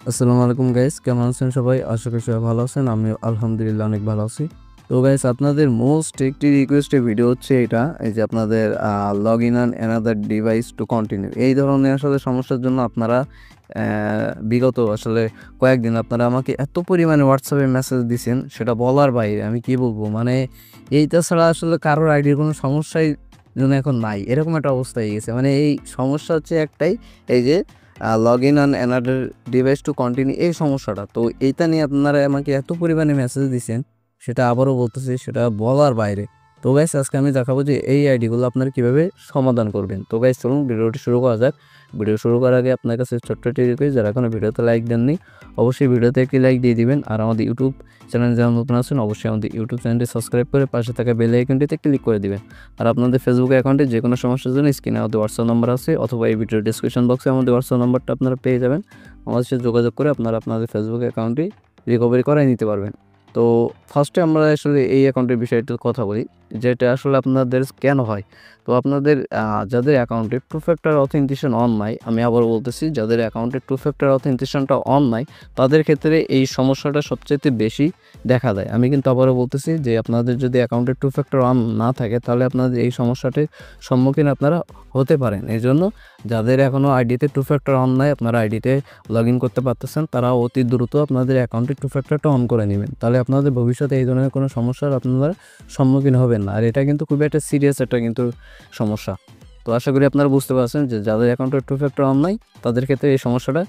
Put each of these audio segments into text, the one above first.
আসসালামু আলাইকুম গাইস, কেমন আছেন সবাই? আশা করি সবাই ভালো আছেন। আমি আলহামদুলিল্লাহ অনেক ভালো আছি। তো গাইস, আপনাদের মোস্ট একটি রিকোয়েস্টেড ভিডিও হচ্ছে এটা, এই যে আপনাদের log in on another device to continue, এই ধরনের আসলে সমস্যার জন্য আপনারা বিগত আসলে কয়েকদিন আপনারা আমাকে এত পরিমাণে হোয়াটসঅ্যাপে মেসেজ দিছেন, সেটা বলার বাইরে। আমি কি বলবো, মানে এইটা ছাড়া আসলে কারোর আইডির কোনো সমস্যাই যেন এখন নাই, এরকম একটা অবস্থা হয়ে গেছে। মানে এই সমস্যা হচ্ছে একটাই, এই যে log in on another device to continue, এই সমস্যাটা। তো এইটা নিয়ে আপনারা আমাকে এত পরিমাণে মেসেজ দিচ্ছেন, সেটা আবারও বলতেছি, সেটা বলার বাইরে। তো গাইস, আজকে আমি দেখাবো যে এই আইডিগুলো আপনারা কীভাবে সমাধান করবেন। তো গাইস, চলুন ভিডিওটি শুরু করা যাক। ভিডিও শুরু করার আগে আপনার কাছে ছোট্ট একটি রিকোয়েস্ট, যারা এখনো ভিডিওতে লাইক দেননি অবশ্যই ভিডিওতে একটি লাইক দিয়ে দিবেন। আর আমাদের ইউটিউব চ্যানেলে যারা নতুন আছেন অবশ্যই আমাদের ইউটিউব চ্যানেলটি সাবস্ক্রাইব করে পাশে থাকা বেল আইকনটিতে ক্লিক করে দিবেন। আর আপনাদের ফেসবুক অ্যাকাউন্টে যে কোনো সমস্যার জন্য স্ক্রিনে আমাদের হোয়াটসঅ্যাপ নাম্বার আছে, অথবা এই ভিডিওর ডিসক্রিপশন বক্সে আমাদের হোয়াটসঅ্যাপ নাম্বারটা আপনারা পেয়ে যাবেন। আমাদের সাথে যোগাযোগ করে আপনারা আপনাদের ফেসবুক অ্যাকাউন্টটি রিকভারি করাই নিতে পারবেন। তো ফার্স্টে আমরা আসলে এই অ্যাকাউন্টের বিষয়টা কথা বলি, যেটা আসলে আপনাদের কেন হয়। তো আপনাদের যাদের অ্যাকাউন্টে টু ফ্যাক্টর অথেন্টিকেশন অন নাই, আমি আবার বলতেছি, যাদের অ্যাকাউন্টে টু ফ্যাক্টর অথেন্টিকেশনটা অন নাই তাদের ক্ষেত্রে এই সমস্যাটা সবচেয়ে বেশি দেখা দেয়। আমি কিন্তু আবারও বলতেছি যে আপনাদের যদি অ্যাকাউন্টে টু ফ্যাক্টর অন না থাকে তাহলে আপনাদের এই সমস্যাটির সম্মুখীন আপনারা হতে পারেন। এই জন্য যাদের এখনও আইডিতে টু ফ্যাক্টর অন নাই, আপনারা আইডিতে লগ ইন করতে পারতেছেন, তারা অতি দ্রুত আপনাদের অ্যাকাউন্টে টু ফ্যাক্টরটা অন করে নেবেন। তাহলে আপনাদের ভবিষ্যতে এই ধরনের কোনো সমস্যার আপনারা সম্মুখীন হবেন না। আর এটা কিন্তু খুবই একটা সিরিয়াস একটা কিন্তু সমস্যা। তো আশা করি আপনারা বুঝতে পারছেন যে যাদের অ্যাকাউন্টে টু ফ্যাক্টর অন নাই তাদের ক্ষেত্রে এই সমস্যাটা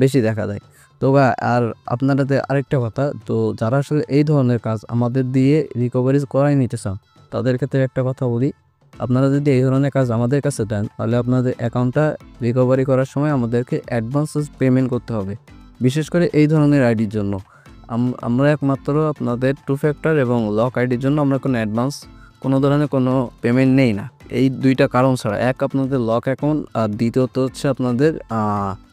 বেশি দেখা দেয়। তো আর আপনাদের আরেকটা কথা, তো যারা আসলে এই ধরনের কাজ আমাদের দিয়ে রিকভারি করাই নিতে চান তাদের ক্ষেত্রে একটা কথা বলি, আপনারা যদি এই ধরনের কাজ আমাদের কাছে দেন তাহলে আপনাদের অ্যাকাউন্টটা রিকভারি করার সময় আমাদেরকে অ্যাডভান্স পেমেন্ট করতে হবে। বিশেষ করে এই ধরনের আইডির জন্য আমরা একমাত্র আপনাদের টু ফ্যাক্টর এবং লক আইডির জন্য আমরা কোনো অ্যাডভান্স কোনো ধরনের কোনো পেমেন্ট নেই না, এই দুইটা কারণ ছাড়া। এক, আপনাদের লক অ্যাকাউন্ট, আর দ্বিতীয়ত হচ্ছে আপনাদের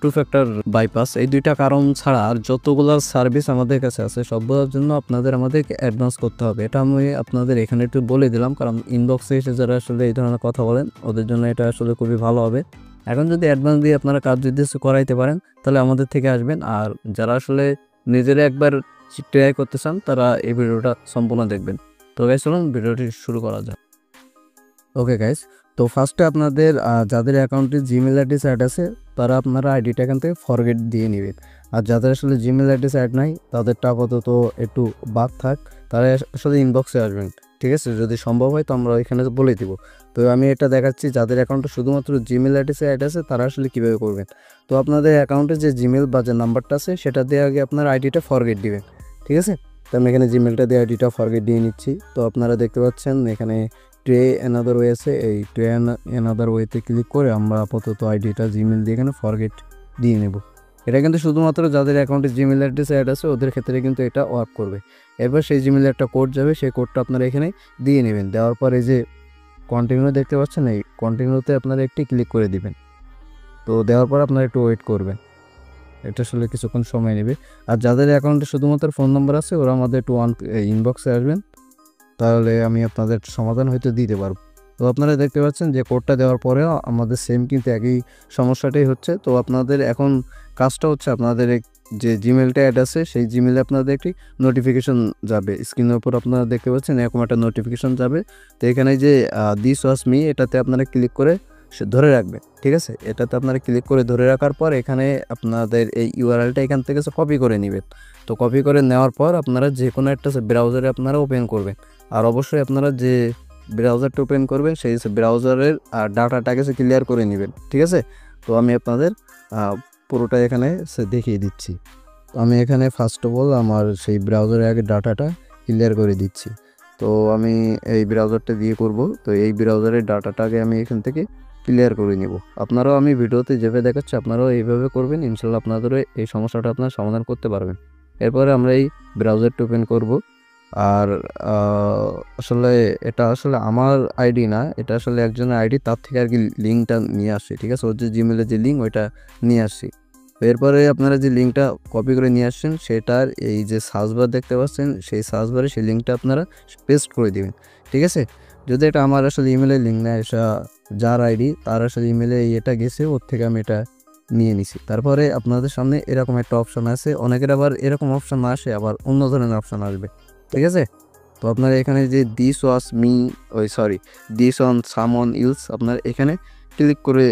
টু ফ্যাক্টর বাইপাস। এই দুইটা কারণ ছাড়া আর যতগুলো সার্ভিস আমাদের কাছে আছে সবগুলোর জন্য আমাদেরকে অ্যাডভান্স করতে হবে। এটা আমি আপনাদের এখানে একটু বলে দিলাম, কারণ ইনবক্সে এসে যারা আসলে এই ধরনের কথা বলেন ওদের জন্য এটা আসলে খুবই ভালো হবে। এখন যদি অ্যাডভান্স দিয়ে আপনারা কাজ যদি করাইতে পারেন তাহলে আমাদের থেকে আসবেন। আর যারা আসলে নিজেরা একবার ট্রাই করতে চান তারা এই ভিডিওটা সম্পূর্ণ দেখবেন। তো গাইস, চলুন ভিডিওটি শুরু করা যাক। ওকে গাইস, তো ফার্স্টে আপনাদের যাদের অ্যাকাউন্টে জিমেল অ্যাড্রেস অ্যাড আছে তারা আপনারা আইডিটা এখান থেকে ফরগেট দিয়ে নেবেন। আর যাদের আসলে জিমেল অ্যাড্রেস অ্যাড নাই তাদেরটা আপাতত একটু বাদ থাক, তারা আসলে ইনবক্সে আসবেন। ঠিক আছে, যদি সম্ভব হয় তো আমরা এখানে বলে দিব। তো আমি এটা দেখাচ্ছি যাদের অ্যাকাউন্টে শুধুমাত্র জিমেল অ্যাড্রেসে অ্যাড আছে তারা আসলে কীভাবে করবেন। তো আপনাদের অ্যাকাউন্টে যে জিমেল বা যে নাম্বারটা আছে সেটা দিয়ে আগে আপনার আইডিটা ফরগেট দিবেন। ঠিক আছে, তো আমি এখানে জিমেলটা দিয়ে আইডিটা ফরগেট দিয়ে নিচ্ছি। তো আপনারা দেখতে পাচ্ছেন এখানে ট্রে অ্যানাদার ওয়ে আছে, এই ট্রে অ্যানাদার ওয়েতে ক্লিক করে আমরা আপাতত আইডিটা জিমেল দিয়ে এখানে ফরগেট দিয়ে নেব। এটা কিন্তু শুধুমাত্র যাদের অ্যাকাউন্টে জিমেল অ্যাড্রেস অ্যাড আছে ওদের ক্ষেত্রে কিন্তু এটা ওয়ার্ক করবে। এরপর সেই জিমেলে একটা কোড যাবে, সেই কোডটা আপনারা এখানে দিয়ে নেবেন। দেওয়ার পর এই যে কন্টিনিউ দেখতে পাচ্ছেন, এই কন্টিনিউতে আপনারা একটি ক্লিক করে দিবেন। তো দেওয়ার পর আপনারা একটু ওয়েট করবেন, এটা আসলে কিছুক্ষণ সময় নেবে। আর যাদের অ্যাকাউন্টে শুধুমাত্র ফোন নাম্বার আছে ওরা আমাদের একটু ইনবক্সে আসবেন, তাহলে আমি আপনাদের সমাধান হয়তো দিতে পারবো। তো আপনারা দেখতে পাচ্ছেন যে কোডটা দেওয়ার পরেও আমাদের সেম কিন্তু একই সমস্যাটাই হচ্ছে। তো আপনাদের এখন কাজটা হচ্ছে আপনাদের যে জিমেলটা অ্যাড আছে সেই জিমেলে আপনাদের একটি নোটিফিকেশন যাবে, স্ক্রিনের উপর আপনারা দেখতে পাচ্ছেন এরকম একটা নোটিফিকেশন যাবে। তো এখানে যে দিস ওয়াজ মি, এটাতে আপনারা ক্লিক করে ধরে রাখবেন। ঠিক আছে, এটাতে আপনারা ক্লিক করে ধরে রাখার পর এখানে আপনাদের এই ইউআরএলটা এখান থেকে কপি করে নেবেন। তো কপি করে নেওয়ার পর আপনারা যে কোনো একটা ব্রাউজারে আপনারা ওপেন করবেন। আর অবশ্যই আপনারা যে ব্রাউজারটা ওপেন করবেন সেই ব্রাউজারের ডাটাটাকে ক্লিয়ার করে নেবেন। ঠিক আছে, তো আমি আপনাদের পুরোটা এখানে দেখিয়ে দিচ্ছি। তো আমি এখানে ফার্স্ট অফ অল আমার সেই ব্রাউজারের আগে ডাটাটা ক্লিয়ার করে দিচ্ছি। তো আমি এই ব্রাউজারটা দিয়ে করব। তো এই ব্রাউজারের ডাটাটাকে আমি এখান থেকে ক্লিয়ার করে নিব। আপনারাও আমি ভিডিওতে যেভাবে দেখাচ্ছি আপনারাও এইভাবে করবেন, ইনশাল্লাহ আপনাদেরও এই সমস্যাটা আপনারা সমাধান করতে পারবেন। এরপরে আমরা এই ব্রাউজারটা ওপেন করব। আর আসলে এটা আসলে আমার আইডি না, এটা আসলে একজনের আইডি, তার থেকে আর কি লিঙ্কটা নিয়ে আসছি। ঠিক আছে, ওর যে জিমেলের যে লিঙ্ক ওইটা নিয়ে আসছি। এরপরে আপনারা যে লিঙ্কটা কপি করে নিয়ে আসছেন সেটার এই যে সার্চ বার দেখতে পাচ্ছেন সেই সার্চ বারে সেই লিঙ্কটা আপনারা পেস্ট করে দিবেন। ঠিক আছে, যদি এটা আমার আসলে ইমেলের লিঙ্ক না, এটা যার আইডি তার আসলে ইমেলে এটা গেছে, ওর থেকে আমি এটা নিয়ে নিছি। তারপরে আপনাদের সামনে এরকম একটা অপশন আছে, অনেকের আবার এরকম অপশন না আসে, আবার অন্য ধরনের অপশন আসবে, ঠিক আছে? তো আপনারা এখানে যে this was me, this on someone else, আপনারা এখানে ক্লিক করে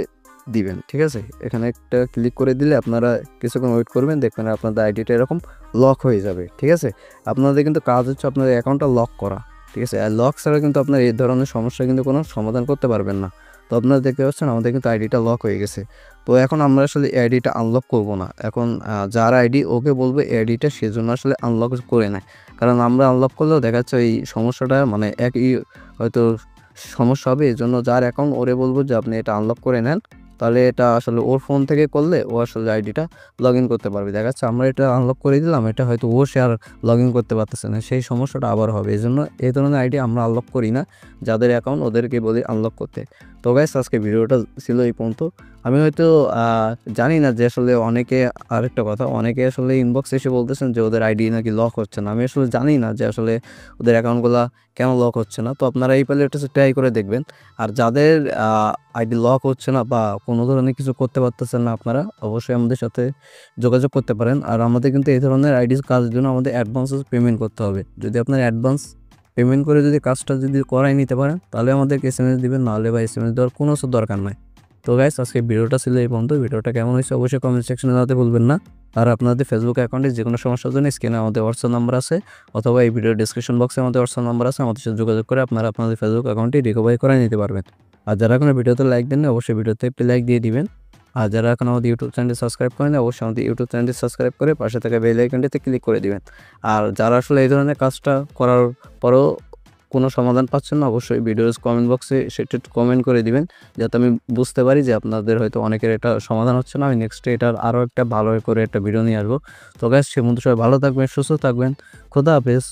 দিবেন, ঠিক আছে? এখানে একটা ক্লিক করে দিলে আপনারা কিছুক্ষণ ওয়েট করবেন, দেখবেন আপনাদের আইডিটা এরকম লক হয়ে যাবে, ঠিক আছে? আপনাদের কিন্তু কাজ হচ্ছে আপনাদের অ্যাকাউন্টটা লক করা, ঠিক আছে? আর লক ছাড়া কিন্তু আপনার এই ধরনের সমস্যা কিন্তু কোনো সমাধান করতে পারবেন না। তো আপনারা দেখতে পাচ্ছেন আমাদের কিন্তু আইডিটা লক হয়ে গেছে। তো এখন আমরা আসলে এই আইডিটা আনলক করব না। এখন যার আইডি ওকে বলবো এই আইডিটা সেজন্য আসলে আনলক করে নেয়। কারণ আমরা আনলক করলেও দেখা যাচ্ছে এই সমস্যাটা মানে একই হয়তো সমস্যা হবে। এজন্য যার অ্যাকাউন্ট ওরে বলবো যে আপনি এটা আনলক করে নেন। তাহলে এটা আসলে ওর ফোন থেকে করলে ও আসলে আইডিটা লগইন করতে পারবে। দেখা যাচ্ছে আমরা এটা আনলক করে দিলাম, এটা হয়তো সে আর লগইন করতে পারতেছে না। সেই সমস্যাটা আবার হবে। এজন্য এই ধরনের আইডি আমরা আনলক করি না। যাদের অ্যাকাউন্ট ওদেরকে বলি আনলক করতে। তো গাইস আজকে ভিডিওটা ছিল এই পর্যন্ত। আমি হয়তো জানি না যে আসলে আরেকটা কথা, অনেকে আসলে ইনবক্স এসে বলতেছেন যে ওদের আইডি নাকি লক হচ্ছে না। আমি আসলে জানি না যে আসলে ওদের অ্যাকাউন্টগুলা কেন লক হচ্ছে না। তো আপনারা এই পারলে এটা ট্রাই করে দেখবেন। আর যাদের আইডি লক হচ্ছে না বা কোনো ধরনের কিছু করতে পারতেছেন না আপনারা, অবশ্যই আমাদের সাথে যোগাযোগ করতে পারেন। আর আমাদের কিন্তু এই ধরনের আইডির কাজের জন্য আমাদের অ্যাডভান্স পেমেন্ট করতে হবে। যদি আপনার অ্যাডভান্স পেমেন্ট করে যদি কাজটা যদি করাই নিতে পারেন, তাহলে আমাদেরকে এসএমএস দিবেন, নাহলে বা এসএমএস দেওয়ার কোনো দরকার নাই। তো গাইস আজকে ভিডিওটা ছিল এই পর্যন্ত। ভিডিওটা কেমন হয়েছে অবশ্যই কমেন্ট সেকশনে জানাতে ভুলবেন না। আর আপনাদের ফেসবুক অ্যাকাউন্টে যে কোনো সমস্যার জন্য স্ক্রিনে আমাদের হোয়াটসঅ্যাপ নাম্বার আছে, অথবা এই ভিডিওর ডিসক্রিপশন বক্সে আমাদের হোয়াটসঅ্যাপ নাম্বার আছে। আমাদের সাথে যোগাযোগ করে আপনারা আপনাদের ফেসবুক অ্যাকাউন্টটি রিকভারি করে নিতে পারবেন। আর যারা এখনো ভিডিওতে লাইক দেননি অবশ্যই ভিডিওতে একটি লাইক দিয়ে দিবেন। আর যারা এখন আমাদের ইউটিউব চ্যানেলটি সাবস্ক্রাইব করেন অবশ্যই আমাদের ইউটিউব চ্যানেলটি সাবস্ক্রাইব করে পাশে থাকা বেল আইকনটিতে ক্লিক করে দিবেন। আর যারা আসলে এই ধরনের কাজটা করার পরেও কোনো সমাধান পাচ্ছেন না, অবশ্যই ভিডিওর কমেন্ট বক্সে সেটা একটু কমেন্ট করে দিবেন, যাতে আমি বুঝতে পারি যে আপনাদের হয়তো অনেকের এটা সমাধান হচ্ছে না। আমি নেক্সটে এটার আরও একটা ভালো করে একটা ভিডিও নিয়ে আসবো। তো গাইস সে পর্যন্ত সবাই ভালো থাকবেন, সুস্থ থাকবেন। খোদা হাফেজ।